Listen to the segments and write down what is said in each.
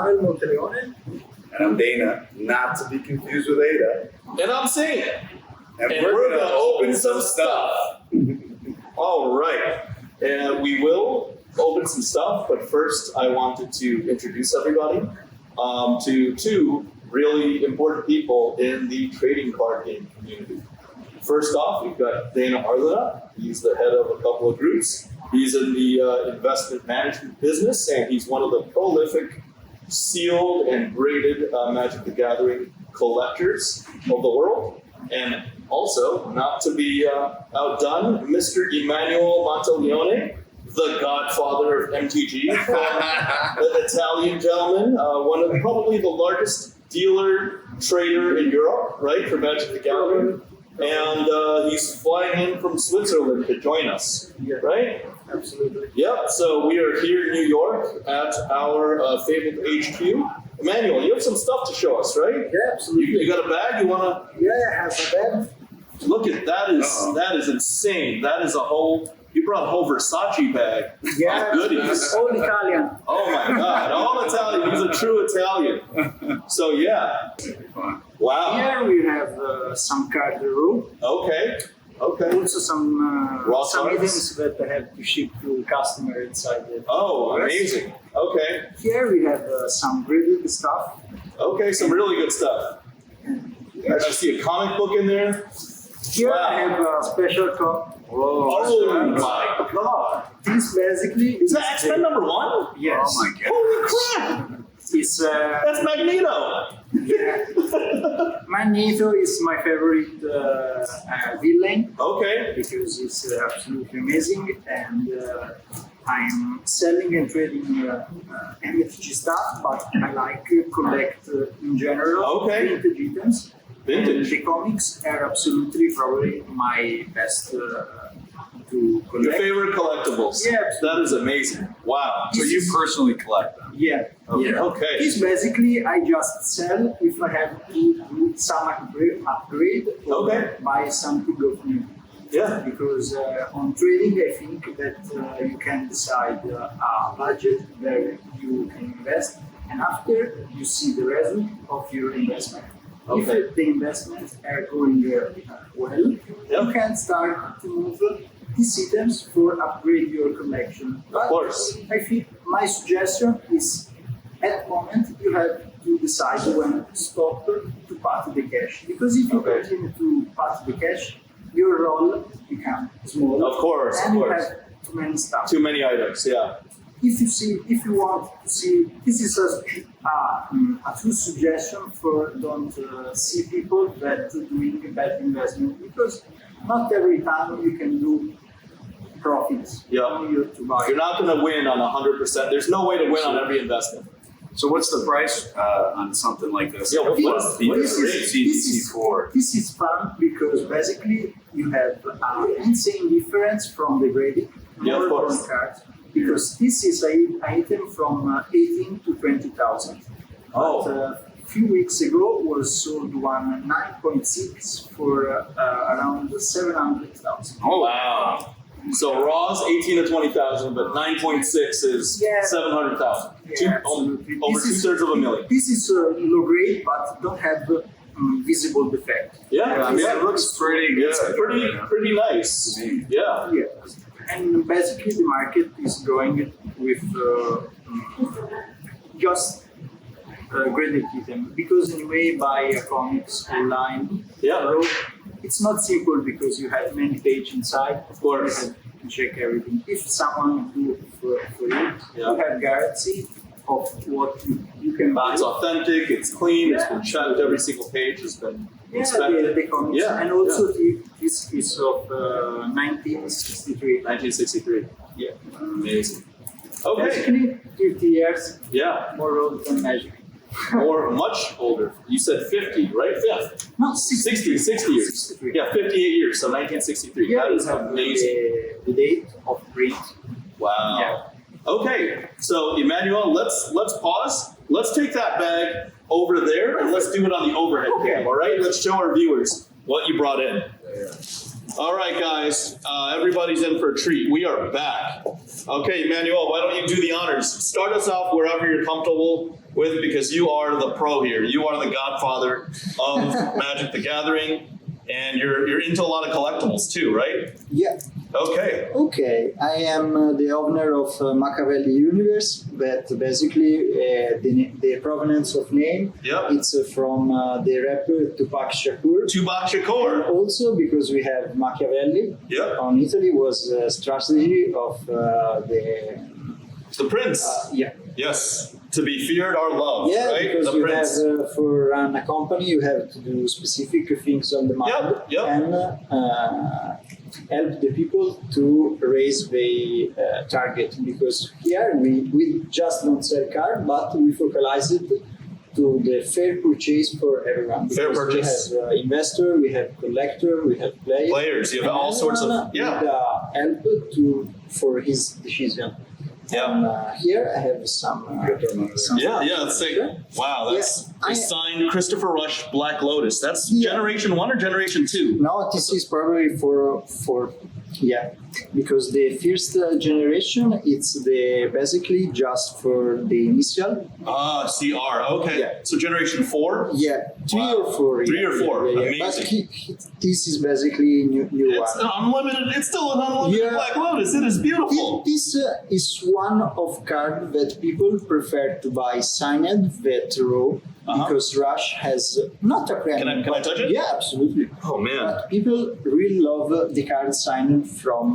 Emmanuel Monteleone. And I'm Dana, not to be confused with Ada. And I'm saying, And we're gonna open some stuff. all right, and we will open some stuff, but first I wanted to introduce everybody to two really important people in the trading card game community. First off, we've got Dana Arluna. He's the head of a couple of groups. He's in the investment management business, and he's one of the prolific sealed and graded Magic the Gathering collectors of the world. And also, not to be outdone, Mr. Emmanuel Monteleone, the Godfather of MTG, an Italian gentleman, one of probably the largest dealer trader in Europe, right, for Magic the Gathering. And he's flying in from Switzerland to join us, right? Absolutely. Yep, so we are here in New York at our FaBled HQ. Emmanuel, you have some stuff to show us, right? Yeah, absolutely. You got a bag? You want to? Yeah, I have a bag. Look at that! That is insane. That is a whole. You brought a whole Versace bag Yeah, of goodies. all Italian. Oh my God! All Italian. He's a true Italian. So yeah. Wow. Here we have some card room. Okay. Okay. Also some Raw some cards? items that I have to ship to customer inside the Oh, US. amazing. Okay. Here we have some graded stuff. Okay. Some really good stuff. I see a comic book in there. Here Wow. I have a special cup. Oh my God! This basically Is that X-Men #1? Yes. Oh my God. Holy crap! It's That's Magneto. yeah. Magneto is my favorite villain Okay. because it's absolutely amazing, and I'm selling and trading MTG stuff, but I like collect in general Okay. vintage items. Vintage. The comics are absolutely probably my best to collect. Your favorite collectibles. Yeah. That is amazing. Wow. So you personally collect them? Yeah. Okay. Yeah. Okay. It's basically I just sell if I have to do some upgrade or Okay. buy something of new. Yeah. Because on trading, I think that you can decide a budget where you can invest, and after you see the result of your investment. Okay. If the investments are going well, you can start to move these items for upgrade your collection. But course. I think my suggestion is at the moment you have to decide when to stop to part the cash. Because if you Okay. continue to part the cash, your roll becomes small. Of course. And Of you course. have too many stuff. Too many items. Yeah. If you want to see, this is a true suggestion for don't see people that doing bad investment, because not every time you can do profits. Yeah. You have to buy. You're not going to win on 100%. There's no way to win on every investment. So what's the price on something like this? Yeah, what is C4? This is fun because basically you have an insane difference from the grading. Yeah, of course. Cards, because this is an item from 18 to 20,000. Oh. But, a few weeks ago was sold one 9.6 for around 700,000. Oh, wow. So Raw's 18 to 20,000, but 9.6 is Yeah. 700,000. Yeah, absolutely. Over This is- 2/3 of a million. This is low grade, but don't have visible defect. Yeah, I mean, it looks pretty good. It's pretty nice. Yeah. Yeah. And basically the market is going with just graded item, because anyway buy a comics online. Yeah. It's not simple because you have many pages inside. Of course. You have to check everything. If someone do it for you, Yeah. you have guarantee of what you can buy. It's authentic, it's clean, it's been checked, every single page has been Yeah, inspected. the comics. Yeah, And also this is of 1963. 1963. Yeah. Amazing. Okay. Basically 50 years Yeah. more old than Magic. Or much older. You said 50, right? Yeah. No, 60 years. 63. Yeah, 58 years, so 1963. Yeah, That is you have amazing. the date of print. Wow. Yeah. Okay, so Emmanuel, let's pause. Let's take that bag over there and let's do it on the overhead cam, all right? Let's show our viewers what you brought in. All right, guys, everybody's in for a treat. We are back. Okay, Emmanuel, why don't you do the honors? Start us off wherever you're comfortable. with because you are the pro here. You are the godfather of Magic the Gathering, and you're into a lot of collectibles too, right? Yeah. Okay. Okay, I am the owner of Machiavelli Universe, but basically the provenance of name, Yep. it's from the rapper Tupac Shakur. Tupac Shakur. Also because we have Machiavelli. Yep. On Italy was a strategy of The Prince. yeah. Yes. To be feared or loved, Yeah, right? because The you Prince. have for run a company, you have to do specific things on the market Yep. and help the people to raise the target. Because here we just don't sell card, but we focalize it to the fair purchase for everyone. Fair Because purchase. We have investor, we have collector, we have player. Players, you have all sorts of Need, help for his decision. Yeah. And here I have some. Yeah, let's say, wow, that's Yeah, a signed Christopher Rush Black Lotus. That's Yeah. Generation 1 or Generation 2? No, this is probably for because the first generation it's the basically just for the initial. Ah, CR, okay. Yeah. So Generation 4? Yeah, three Wow. or four. 3 or 4, But amazing. this is basically new It's one. an unlimited, it's still an unlimited Yeah. Black Lotus. It is beautiful. This is one of card that people prefer to buy signed that raw because Rush has not a premium. Can I touch it? Yeah, absolutely. Oh, man. But people really love the card signed from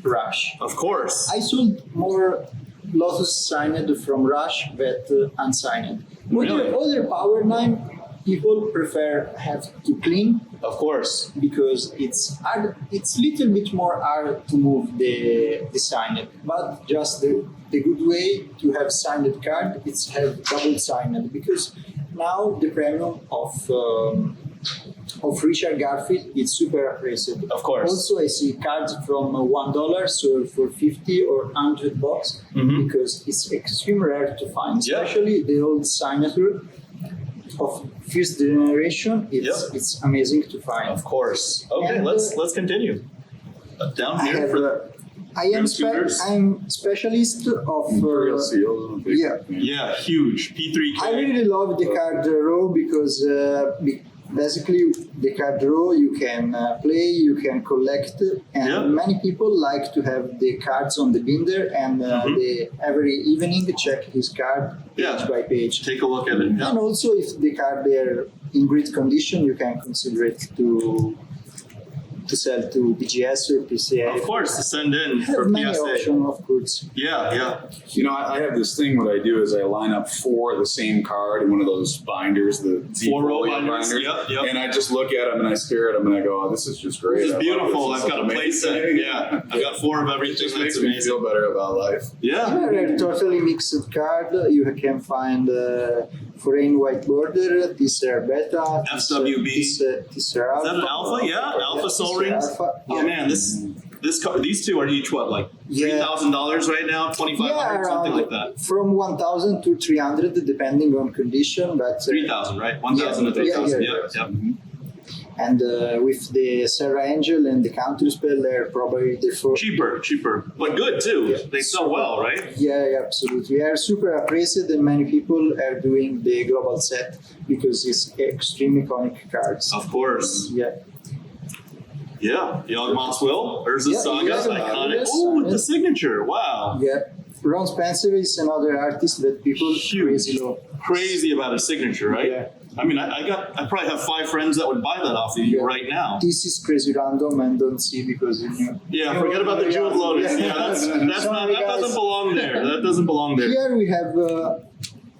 Rush. Of course. I sold more Lotus signed from Rush than unsigned. Really? Other Power 9 people prefer have to clean Of course. because it's hard, it's little bit more hard to move the signed, but just the good way to have signed card it's have double signed because now the premium of Richard Garfield is super appreciated. Of course. Also, I see cards from $1 sold for 50 or $100 because it's extremely rare to find, Yeah. especially the old signature of first generation. It's amazing to find. Of course. Okay, And, let's continue. Down I here have, for I am Grim Scooters? I'm specialist of Imperial seals. yeah. yeah, huge P3K. I really love the card raw because basically the card raw you can play, you can collect, and Yeah. many people like to have the cards on the binder and they every evening check his card page Yeah. by page. Take a look at it. Yeah. And also if the card they're in great condition, you can consider it to sell to BGS or PCA. Of course, to send in Have for many PSA. options, of course. Yeah. You know, I have this thing. What I do is I line up 4 of the same card in one of those binders, the 4-row folio binders. Yep. And I just look at them and I stare at them and I go, "Oh, this is just great. This is I love beautiful. this. I've got a play set. amazing." Yeah. I've got 4 of It everything. just That's makes me amazing. feel better about life. Yeah. They're totally mixed card. You can find foreign white border, TCR beta, FWB. TCR alpha. Is that an alpha? Yeah. Alpha Soul TCR Rings. alpha. Oh man, these two are each what, like Yeah. $3,000 right now, $2,500, something like that. From 1,000 to 300, depending on condition. But 3,000, right? 1,000 to 3,000. Yeah. Yep. and with the Serra Angel and the Counter Spell, they're probably the four. Cheaper, but good too. Yeah. They sell well, right? Yeah, absolutely. We are super appreciated, and many people are doing the global set because it's extremely iconic cards. Of course. Yeah. Yeah. Yawgmoth's Will, Urza Yeah, Saga, yeah, iconic. yes, Oh, with the yes. signature. Wow. Yeah. Ron Spencer is another artist that people Huge. crazy love. Crazy about his signature, right? Yeah. I mean, I probably have 5 friends that would buy that off of you Yeah. right now. This is crazy random and don't see because you knew. Yeah, forget about the Jeweled Lotus. Yeah, that Sorry, doesn't guys. belong there. That doesn't belong there. Here we have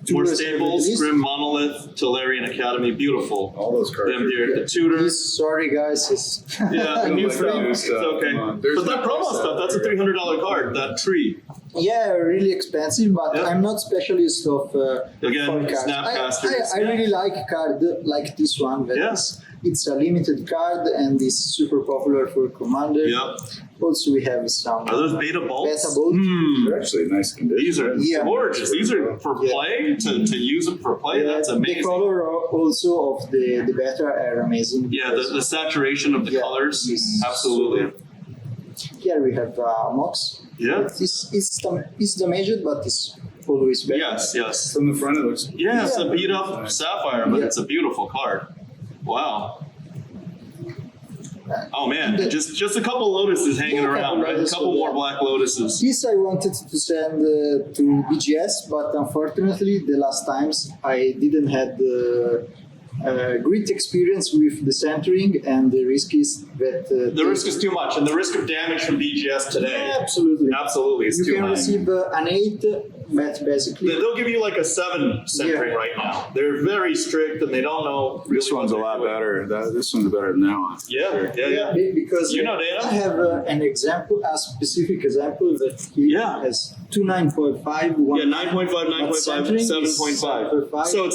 two More reserved Staples, lists. Grim Monolith, Tolarian Academy, beautiful. All those cards. Them here, the Tudors. This, sorry guys, it's Yeah, the new Like stuff. new It's stuff, okay. come on. There's But that no promo price stuff, out that's a there. $300 card. That tree. yeah, really expensive, but Yeah. I'm not specialist of Again, forecast. Snapcasters. I really like a card like this one. That Yeah. it's a limited card and it's super popular for Commander. Yep. Also, we have some Are those beta bolts? Beta bolts. They're actually in nice condition. These are Yeah. gorgeous. These are for Yeah. play, to use them for play. That's The amazing. color also of the beta are amazing. Yeah, the saturation of the Yeah, colors. it's Absolutely. Here we have Mox. Yeah. It's damaged, but it's always better. Yes. From the front, it looks. Yeah, it's a beat up sapphire, but it's a beautiful card. Wow. Oh man, just a couple lotuses hanging around, right? A couple more black lotuses. This I wanted to send to BGS, but unfortunately, the last times I didn't have the great experience with the centering, and the risk is that the risk is too much, and the risk of damage from BGS today. Yeah, absolutely, it's you too can high. receive an 8, but basically They'll give you like a 7 centering right now. They're very strict, and they don't know. Really This one's a lot better. This one's better than that one. Yeah. Because You know, Dana? I have an example, a specific example that he has 2 9.5, 1 9.5, 9.5, 7.5. So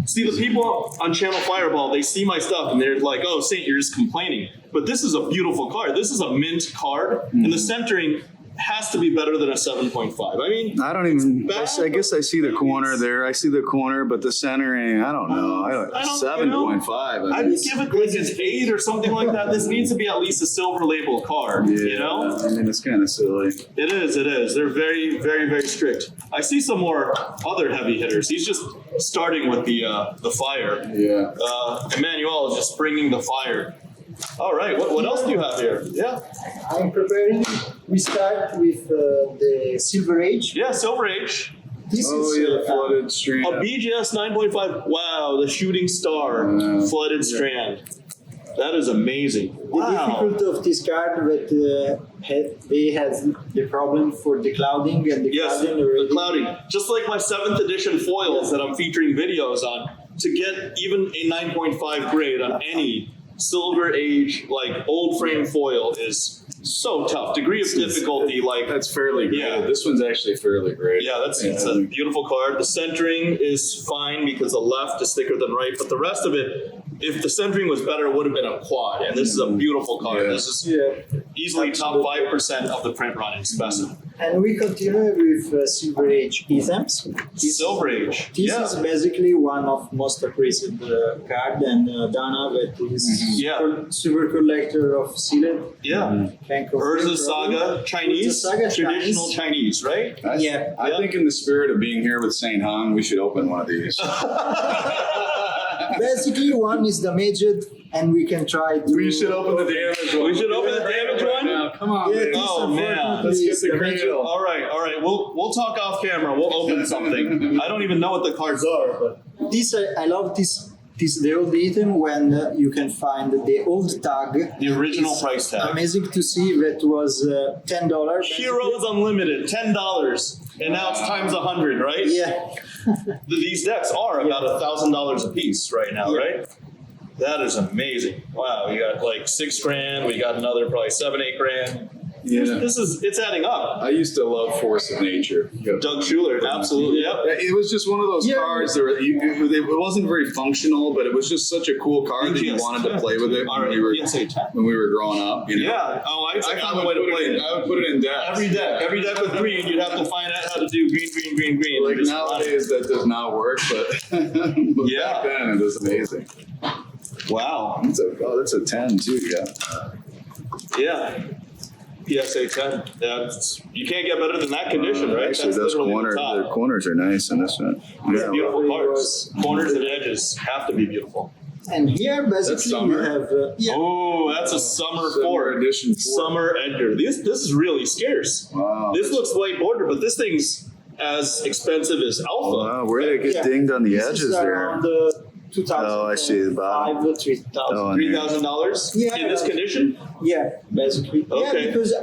see, the people on Channel Fireball, they see my stuff and they're like, "Oh, Saint, you're just complaining." But this is a beautiful card. This is a mint card, and the centering has to be better than a 7.5. I mean, I don't even. bad, I guess I see the corner there. I see the corner, but the centering, I don't know. I don't- 7.5. I'd give it like an 8 or something like that. This needs to be at least a silver label card. You know? I mean, it's kind of silly. It is. They're very, very, very strict. I see some more other heavy hitters. He's just starting with the fire. Yeah. Emmanuel is just bringing the fire. All right. What else do you have here? Yeah. I'm preparing. We start with the Silver Age. Yeah. Silver Age. This Oh, is yeah, the flooded strand. A BGS 9.5. Wow. The shooting star flooded strand. That is amazing. the Wow. difficulty of this card that they had the problem for the clouding and the Yes, clouding the already. clouding. Just like my 7th edition foils that I'm featuring videos on, to get even a 9.5 grade on any Silver Age, like old frame foil is so tough. Degree of difficulty, like That's fairly great. Yeah. This one's actually fairly great. yeah, it's a beautiful card. The centering is fine because the left is thicker than right, but the rest of it, if the centering was better, it would have been a quad. And this is a beautiful card. Yeah. This is Yeah. easily top 5% of the print run in specimen. And we continue with Silver Age items. Silver Age. This Yeah. is basically one of most appraised card, and Dana, that is super collector of sealed. Yeah. Can confirm Urza probably. Saga Chinese, Urza Saga traditional Chinese, right? Yeah. I think in the spirit of being here with St. Hung, we should open one of these. Basically, one is damaged, and we can try to. We should open the damaged one. We should open the damaged one? Now, come on, Yeah, baby. this Oh, man. unfortunately Let's get is the damaged. cradle. All right. We'll talk off camera. We'll open something. I don't even know what the cards are, but This I love this the old item when you can find the old tag. the original It's price tag. amazing to see that was $10. Heroes Unlimited, $10, and now it's times 100, right? Yeah. These decks are about $1,000 a piece right now, right? That is amazing. Wow, we got like $6,000. We got another probably $7-8 Yeah. It's adding up. I used to love Force of Nature. Doug Schuler, absolutely. Yep. It was just one of those cards that it wasn't very functional, but it was just such a cool card that you wanted to play with it All right, when we were growing up. You know? Yeah. Oh, I found a way to play it. I would put it in deck. Every deck with green, you'd have to find out how to do green. Like and just run it. nowadays, that does not work, but, but back then it was amazing. Wow. That's a 10 too, yeah. Yeah. PSA 10. Yeah, you can't get better than that condition, right? Actually, those literally the top. corners are nice in this one. It's beautiful cards. Corners and edges have to be beautiful. And here, That's basically, we summer. have. Oh, that's a summer four. edition 4. Summer Edgar. This is really scarce. Wow. This looks white border, but this thing's as expensive as Alpha. Wow, where did it get Yeah. dinged on the This edges is there? around 2,000. Oh, I see the bottom. 3,000. Oh, $3,000 Yeah. in this condition? Yeah, basically. Okay. Yeah, because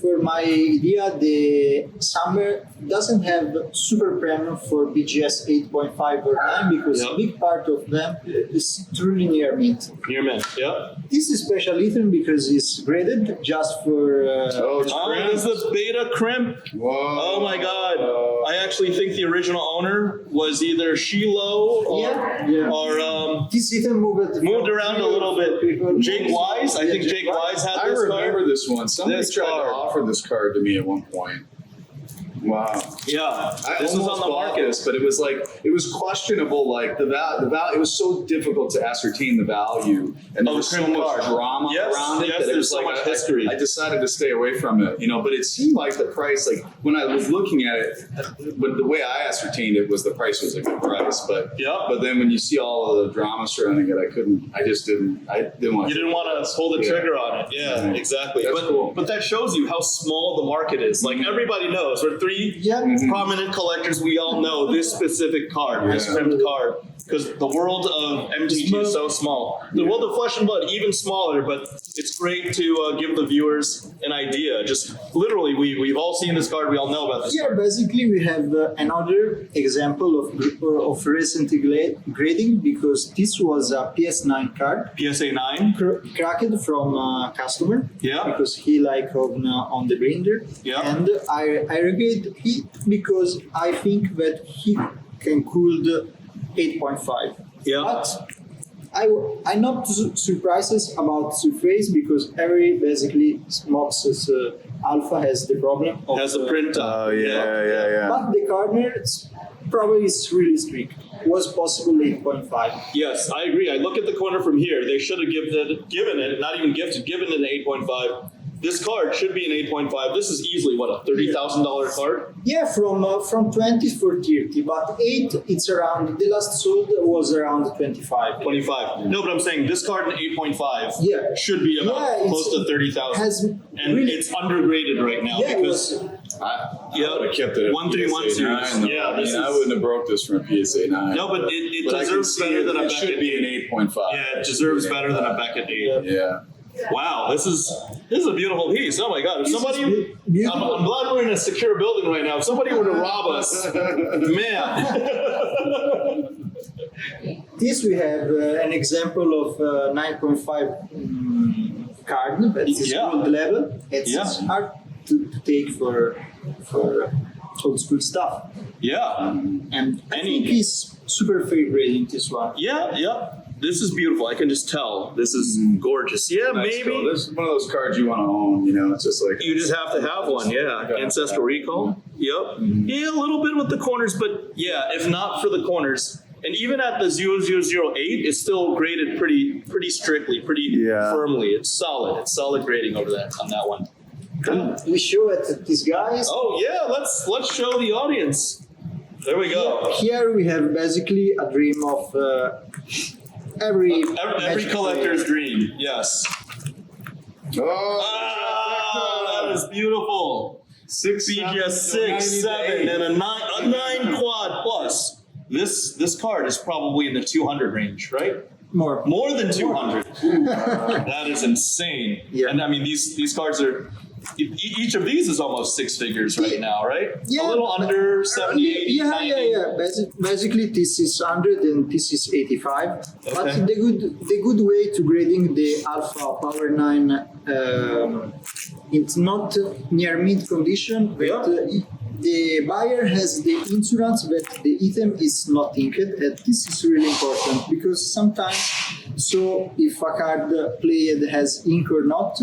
for my idea, the summer doesn't have super premium for BGS 8.5 or 9 because Yep. a big part of them is truly near mint. Near mint. Yep. This is special item because it's graded just for. Oh, it's Oh, crimp. this is the beta crimp. Whoa. Oh my God. I actually think the original owner was either Shiloh or This item moved around a little bit. Jake Wise, I think Jake Wise had I this remember card. this one. Somebody This tried card. to offer this card to me at one point. Wow. Yeah, This was on the market, but it was questionable. Like the value, it was so difficult to ascertain the value, and there was so much drama around it that it was so much history. I decided to stay away from it, But it seemed like the price, like when I was looking at it, but the way I ascertained it was the price was a good price. But then when you see all of the drama surrounding it, I didn't want. You didn't want to pull the trigger on it. Yeah, exactly. That's cool. But that shows you how small the market is. Like everybody knows, we're three prominent collectors. We all know this specific card, this Pimped card, because the world of MTG is so small. The world of Flesh and Blood even smaller, but it's great to give the viewers an idea. Just literally, we've all seen this card. We all know about this card. Basically we have another example of recent grading, because this was a PS9 card. PSA 9? Cracked from a customer. Yeah. Because he like on the grinder. Yeah. And I regret it because I think that he can cool the 8.5. Yeah. But I'm not surprised about surface, because every basically Mox's alpha has the problem of, Has a print. Oh yeah. But the corner probably is really strict. Was possible 8.5. Yes, I agree. I look at the corner from here. They should have given it, not even gifted, given it an 8.5. This card should be an 8.5. This is easily, what, a $30,000 card? Yeah, from 20 for 30, but 8, it's around, the last sold was around 25. 25. No, but I'm saying this card in 8.5 should be about Yeah, close to 30,000. And really, it's undergraded right now because I would have kept it at 131 PSA 9, series. though. Yeah, I wouldn't have broke this from a PSA 9. No, but it But I can deserves see better than a it Beckett should be an 8.5. Yeah, it deserves better than a Beckett 8. Yeah. Wow, this is a beautiful piece. Oh my God! If somebody, I'm glad we're in a secure building right now. If somebody were to rob us, man. this we have an example of 9.5 card, but it's gold level. It's hard to take for old school stuff. Yeah. And I think he's super favorite in this one. Yeah. This is beautiful. I can just tell. This is gorgeous. Yeah, Nice maybe. card. This is one of those cards you want to own. It's just like You just have to have one, yeah. Ancestral Recall. Yep. Yeah, a little bit with the corners, but yeah, if not for the corners, and even at the 0008, it's still graded pretty strictly, pretty firmly. It's solid. It's solid grading over that on that one. We show it these guys. Oh yeah, let's show the audience. There we go. Here we have basically a dream of every collector's dream. Yes. oh, that is beautiful. 6, BGS 6, 7, and a 9 quad plus. This card is probably in the 200 range, right? more. More than 200. That is insane. Yeah. And I mean, these cards are. Each of these is almost 6 figures right now, right? Yeah. A little under 70, 80, Yeah. 90. Basically, this is 100 and this is 85. Okay. But the good way to grading the Alpha Power 9, it's not near mint condition, but the buyer has the insurance that the item is not inked, and this is really important because sometimes, so if a card played has ink or not,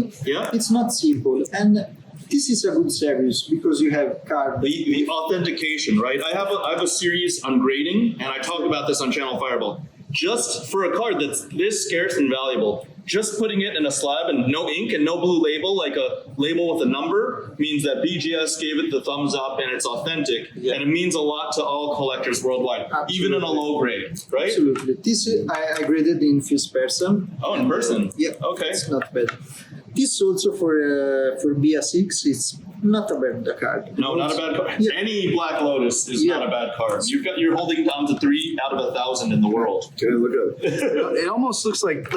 it's not simple. And this is a good service because you have card. The authentication, right? I have a series on grading, and I talk about this on Channel Fireball. Just for a card that's this scarce and valuable, just putting it in a slab and no ink and no blue label, like a label with a number, means that BGS gave it the thumbs up and it's authentic. And it means a lot to all collectors worldwide, even in a low grade, right? Absolutely. This I graded in first person. Oh, in person? Yeah. Okay. It's not bad. This also for BS6, it's not a bad card. No, not a bad card. Yeah. Any Black Lotus is not a bad card. You're holding down to 3 out of 1,000 in the world. Can I look at it? It almost looks like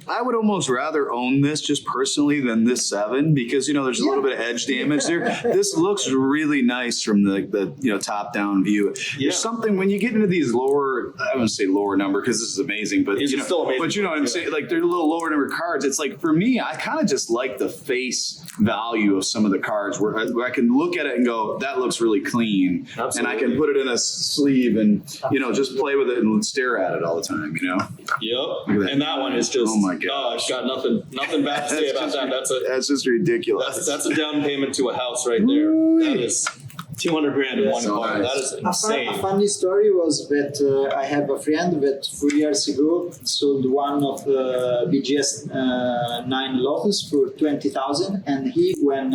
I would almost rather own this just personally than this 7 because there's a little bit of edge damage there. This looks really nice from the top down view. There's something when you get into these lower, I wouldn't say lower number because this is amazing, but it's still amazing. But you know what I'm saying? Like they're a little lower number cards. It's like for me, I kind of just like the face value of some of the cards where I can look at it and go, that looks really clean. Absolutely. And I can put it in a sleeve and just play with it and stare at it all the time. Yep. And that one is just, oh my gosh. Got nothing bad to say about that. That's just ridiculous. That's a down payment to a house right there. That is 200 grand in one So card. nice. That is A insane. funny story was that I have a friend that 4 years ago sold one of BGS 9 Lotus for 20,000, and when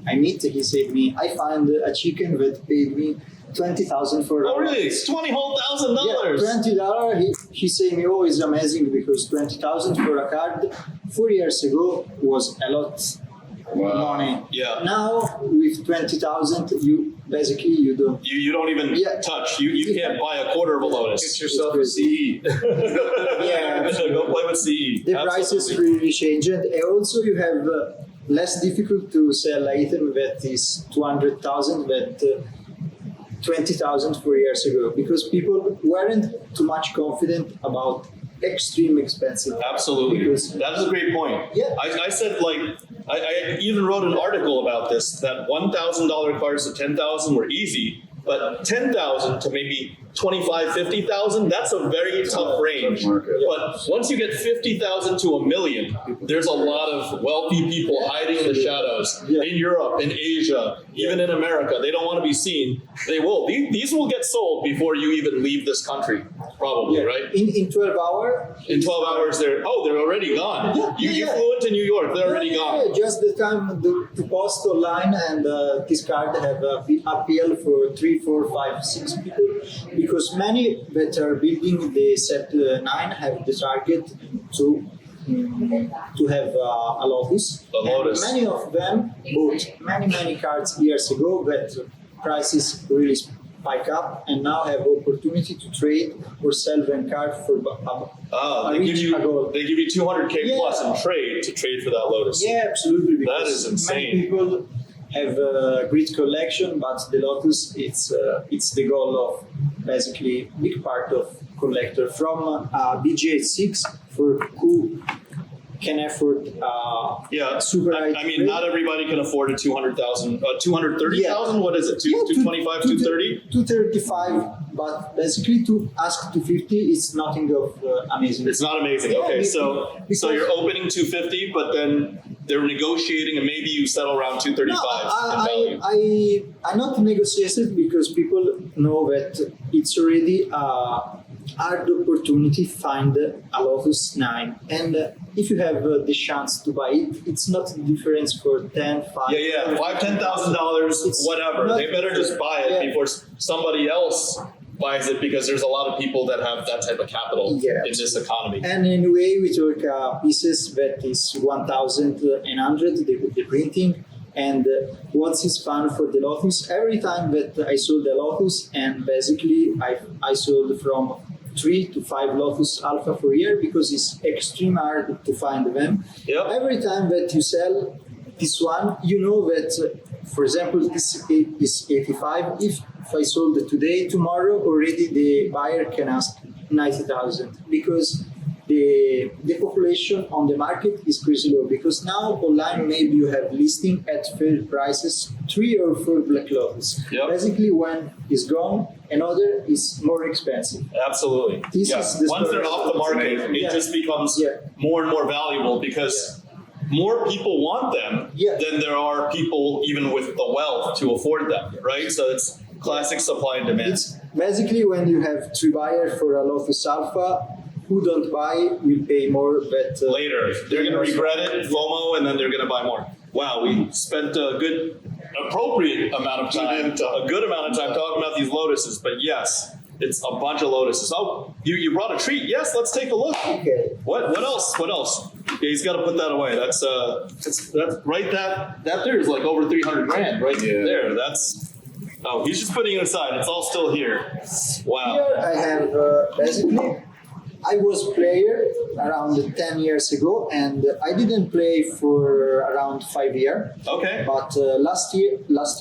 I meet, he said me, I found a chicken that paid me 20,000 for. Oh, really? It's $20,000. $20. He said me, oh, it's amazing because 20,000 for a card 4 years ago was a lot. Money. Yeah. Now with 20,000, you don't. You don't even Yeah. touch. You can't buy a quarter of a Lotus. Get yourself a CE. Yeah. Go play with CE. The prices really changed, and also you have less difficult to sell item that is 200,000 that 20,000 4 years ago because people weren't too much confident about extreme expensive. Absolutely. Because- That is a great point. Yeah. I said, like, I even wrote an article about this, that $1,000 cards to 10,000 were easy, but 10,000 to maybe 25, 50,000, that's a very tough range. market. But once you get 50,000 to $1 million, there's a lot of wealthy people hiding in the shadows in Europe, in Asia, even in America. They don't want to be seen. They will. These will get sold before you even leave this country, probably, right? In 12 hours. In 12 hours, they're already gone. You flew into New York, they're already gone. Just the time to post online, and this card have appeal for 3, 4, 5, 6 people because many that are building the set 9 have the target to have a Lotus. A Lotus. And many of them bought many cards years ago that prices really spike up and now have opportunity to trade or sell them card for They give you 200K plus in trade for that Lotus. Yeah, absolutely. That Because is insane. Many people have a great collection, but the Lotus it's the goal of basically big part of collector from BGA 6 for who can afford super high I mean, trade. not everybody can afford a 200,000, 230,000. What is it? 225, 230? 235, but basically to ask 250 is nothing of amazing. It's not amazing. Yeah, Okay, because- so you're opening 250, but then they're negotiating, and maybe you settle around 235 in value. I not negotiated because people know that it's already a hard opportunity to find a Lotus 9, and if you have the chance to buy it, it's not the difference for 10, 5. Yeah, $5,000, $10,000, It's whatever. not- They better just buy it Yeah. before somebody else buys it, because there's a lot of people that have that type of capital Yeah. in this economy. And anyway, we took pieces that is 1,100, the printing. And what's is fun for the Lotus? Every time that I sold a Lotus, and basically I sold from 3 to 5 Lotus Alpha per year because it's extremely hard to find them. Yep. Every time that you sell this one, you know that, for example, this is 85. If I sold it today, tomorrow already the buyer can ask 90,000 because the population on the market is pretty low, because now online maybe you have listing at fair prices 3 or 4 Black Lotus. Yep. Basically when it's gone, another is more expensive. Absolutely. This Yeah. is the Once they're story. off the market, it Yeah. just becomes Yeah. more and more valuable because more people want them Yeah. than there are people even with the wealth to afford them, right? So it's classic supply and demand. It's basically when you have 3 buyers for a Lotus Alpha, who don't buy will pay more, but Later, they're going to regret it, FOMO, and then they're going to buy more. Wow, we spent a good, appropriate amount of time, a good amount of time talking about these Lotuses, but yes, it's a bunch of Lotuses. Oh, you brought a treat. Yes, let's take a look. okay. What else? What else? Yeah, he's got to put that away. That's right. That there is like over 300 grand right there. That's he's just putting it aside. It's all still here. Wow. Here I have basically, I was player around 10 years ago, and I didn't play for around 5 years. Okay. But last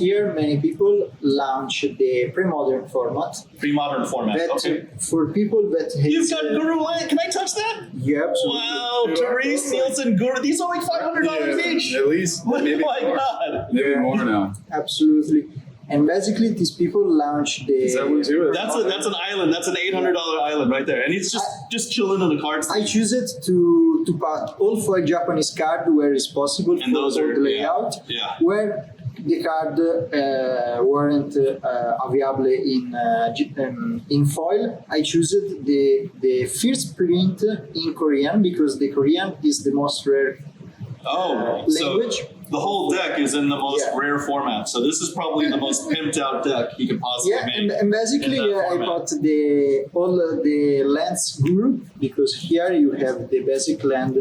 year, many people launched the pre-modern format. Pre-modern format. That Okay. for people that hate, You've got Guru Land. Can I touch that? Yeah, absolutely. Wow, Therese Nielsen Guru. These are like $500 each. At least, Oh maybe my more. God. Maybe more now. Absolutely. And basically, these people launched the. Is that what you do? That's an island. That's an $800 island right there, and he's just chilling in the cards. I choose it to put all 4 Japanese cards where it's possible And those for are- the layout. yeah. Where the card weren't available in foil, I chose the first print in Korean because the Korean is the most rare language. So the whole deck is in the most Yeah. rare format. So this is probably the most pimped out deck you could possibly make. And basically in that I format. bought all the lands group because here you have the basic land.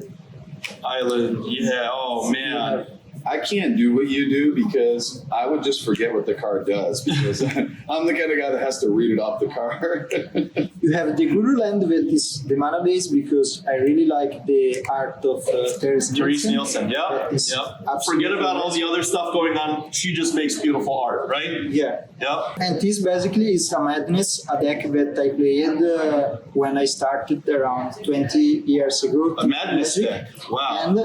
Island, yeah. Oh man. I can't do what you do because I would just forget what the card does because I'm the kind of guy that has to read it off the card. You have the Guru land that is the mana base because I really like the art of Therese Therese Nielsen. Nielsen, yeah. That is Yep. absolutely Forget about all the other stuff going on. She just makes beautiful art, right? Yeah. Yep. And this basically is a madness, a deck that I played when I started around 20 years ago. A madness Magic. deck. Wow. And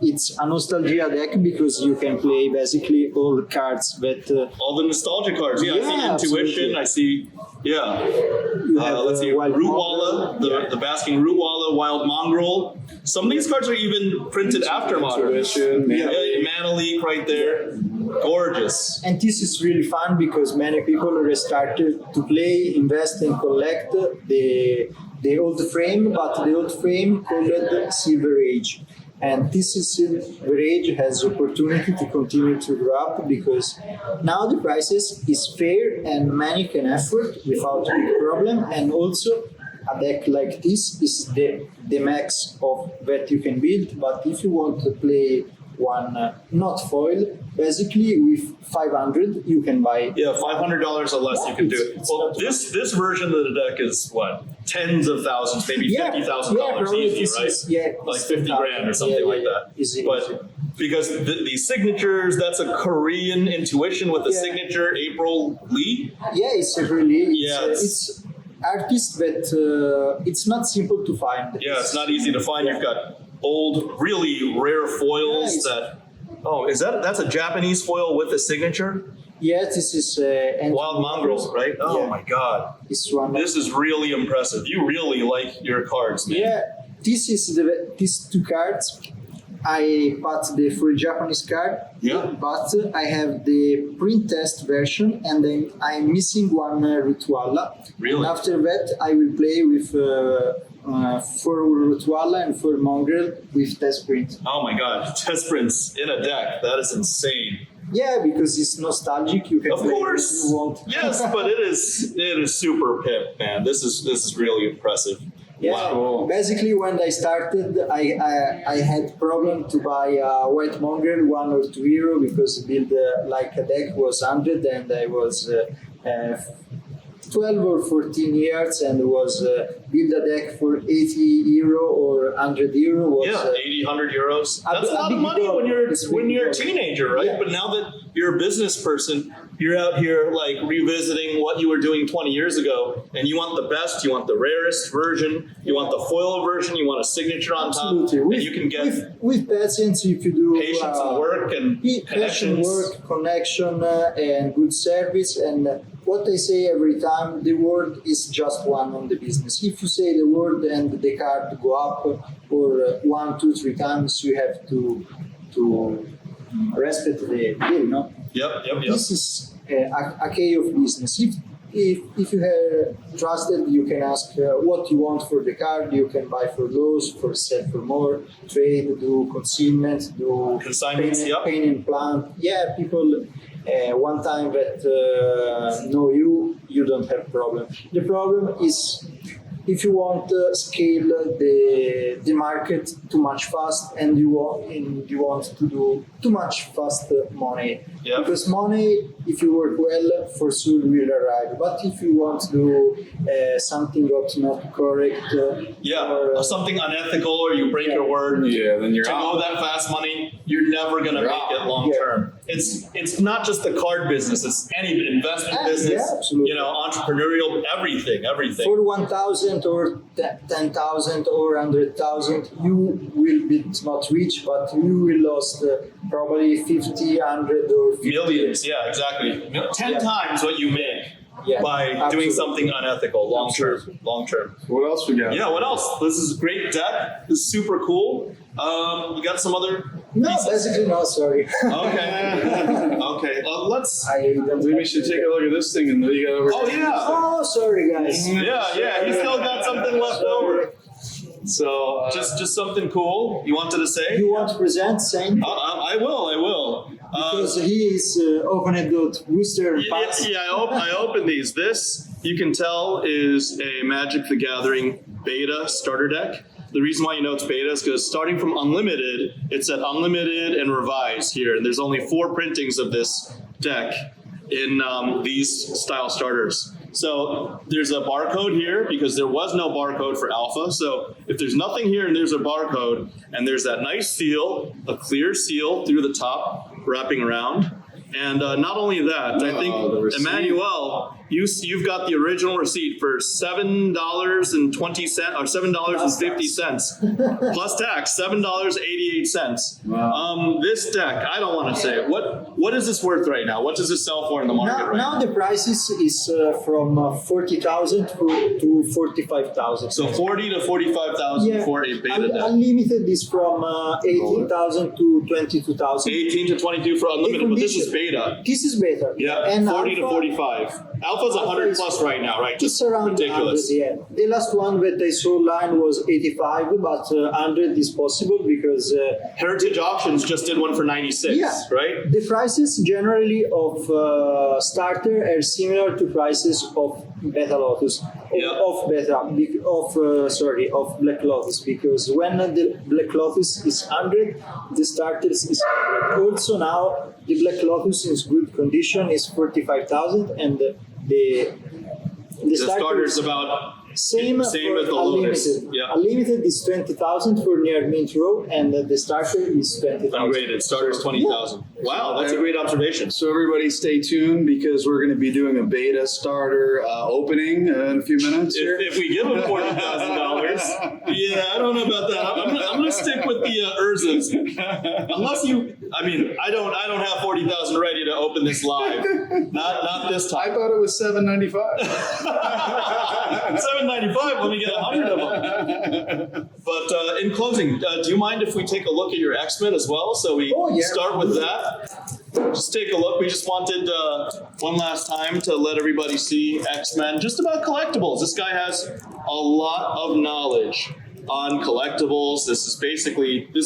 it's a nostalgia deck because you can play basically all the cards that All the nostalgia cards. Yeah, I see Yeah, Intuition. absolutely. I see, yeah. you have. Let's see, Wild Rootwalla, Mongrel. the Basking Rootwalla, Wild Mongrel. Some of these cards are even printed after modern. Intuition, Yeah, Mana Mana Leak right there. Gorgeous. And this is really fun because many people restarted to play, invest, and collect the old frame, but the old frame called Silver Age. And this is Silver Age has opportunity to continue to grow up because now the prices is fair and many can afford without big problem. And also a deck like this is the max of that you can build. But if you want to play one not foil, basically with 500 you can buy. Yeah, $500 or less you can do it. It's Well, not- this version of the deck is what? Tens of thousands, maybe $50,000 probably easy, this right? is- yeah, Like it's 50 grand or something like that. Easy. But because the signatures, that's a Korean Intuition with a Yeah. signature, April Lee. Yeah, it's a really Yeah, it's artists that it's not simple to find. Yeah, it's not easy to find. You've got old, really rare foils Nice. that. Oh, that's a Japanese foil with a signature? Yeah, this is Wild Mongrels, right? Oh Yeah. my God. This one. This is really impressive. You really like your cards, man. Yeah, this is these two cards. I bought the full Japanese card, Yeah. but I have the print test version, and then I'm missing one Rituala. Really? And after that, I will play with 4 Rituala and 4 Mongrel with test print. Oh my God. Test prints in a deck. That is insane. Yeah, because it's nostalgic. You can Of play course. if you want. Yes, but it is super pimp, man. This is really impressive. Yeah, Wow. basically when I started, I had problem to buy a white mongrel 1 or 2 euro because build like a deck was 100 and I was 12 or 14 years and was build a deck for 80 euro or 100 euro was Yeah, 80, 100 euros. a That's a lot big of money deal. when you're It's a big when you're a deal. teenager, right? Yeah. But now that you're a business person, you're out here like revisiting what you were doing 20 years ago, and you want the best, you want the rarest version, you want the foil version, you want a signature on Absolutely. top, With, and you can get with patience if you do patience and work and patient connections. work, connection, and good service. And what I say every time, the word is just one on the business. If you say the word and the card go up, or 1, 2, 3 times, you have to respect the deal, no? Yep. This is a key of business. If you have trusted, you can ask what you want for the card. You can buy for lows, for sell for more, trade, do consignment, do Consignments, paint, yep. paint and plant. Yeah, people. One time that know you don't have problem. The problem is if you want to scale the market too much fast and you want to do too much fast money. Yeah. Because money, if you work well, for sure will arrive. But if you want to do something that's not correct, Yeah, or, something unethical or you break your word. Yeah, then you're to out. go that fast money, you're never gonna You're make out. it long Yeah. term. It's not just the card business; it's any investment Yeah, business. yeah, absolutely. You know, entrepreneurial, everything. for 1,000 or 10,000 or 100,000, you will be not rich, but you will lose probably 50, 100 or 50. Millions, yeah, exactly. 10 Yeah. times what you make Yeah, by doing absolutely. something unethical, long term. Absolutely. Long term. What else we got? Yeah. What else? This is a great deck. This is super cool. You got some other No, basically no, sorry. Okay. Okay. Let's. Maybe we should take a look at this thing and you got over. Oh yeah. Oh, sorry guys. Yeah. You still got something left over. So Just something cool. You wanted to say? You want to present, saying? I will. Because he is opening the booster packs. Yeah, I opened these. This, you can tell, is a Magic the Gathering beta starter deck. The reason why you know it's beta is because starting from Unlimited, it's at Unlimited and Revise here. And there's only 4 printings of this deck in these style starters. So there's a barcode here because there was no barcode for alpha. So if there's nothing here and there's a barcode and there's that nice seal, a clear seal through the top wrapping around. And not only that, I think, Emmanuel, you've got the original receipt for $7.20 or $7.50 plus tax, $7.88. Wow. This deck, I don't want to say it. What is this worth right now? What does this sell for in the market right now? Now the prices is from 40,000 to 45,000. So 40 to 45,000 for a beta deck. Unlimited is from 18,000 to 22,000. 18 to 22 for unlimited, but this is beta. This is better. Yeah, and 40 to alpha, 45. Alpha's 100 plus right now, right? It's around ridiculous. 100, yeah. The last one that I saw online was 85, but 100 is possible because Heritage Auctions just did one for 96, right? The prices generally of starter are similar to prices of Beta Lotus, of Black Lotus, because when the Black Lotus is 100, the starters is 100. Also now the Black Lotus is good condition is 45,000, and the starter is about same as the Unlimited. Lotus. Yeah. Unlimited is 20,000 for near mint row, and the starter is 20,000. Ungraded. Starter is 20,000. Wow, that's a great observation. So everybody stay tuned because we're going to be doing a beta starter opening in a few minutes here. If we give them $40,000, yeah, I don't know about that. I'm gonna stick with the Urzas. Unless you, I don't have 40,000 ready to open this live. Not this I time. thought it was $7.95. $7.95. Let me get 100 of them. But in closing, do you mind if we take a look at your X-Men as well? So we start with that. Just take a look. We just wanted one last time to let everybody see X-Men, just about collectibles. This guy has a lot of knowledge on collectibles. This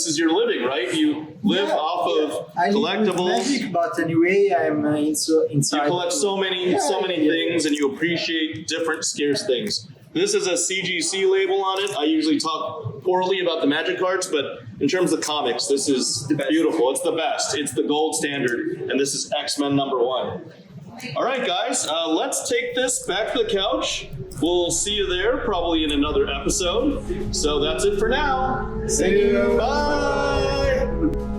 is your living, right? You live off of collectibles. I live with magic, but anyway, I'm inside. You collect so many things, and you appreciate different scarce things. This is a CGC label on it. I usually talk poorly about the Magic cards, but in terms of comics, this is beautiful. It's the best. It's the gold standard, and this is X-Men #1. All right, guys, let's take this back to the couch. We'll see you there probably in another episode. So that's it for now. See you. Bye.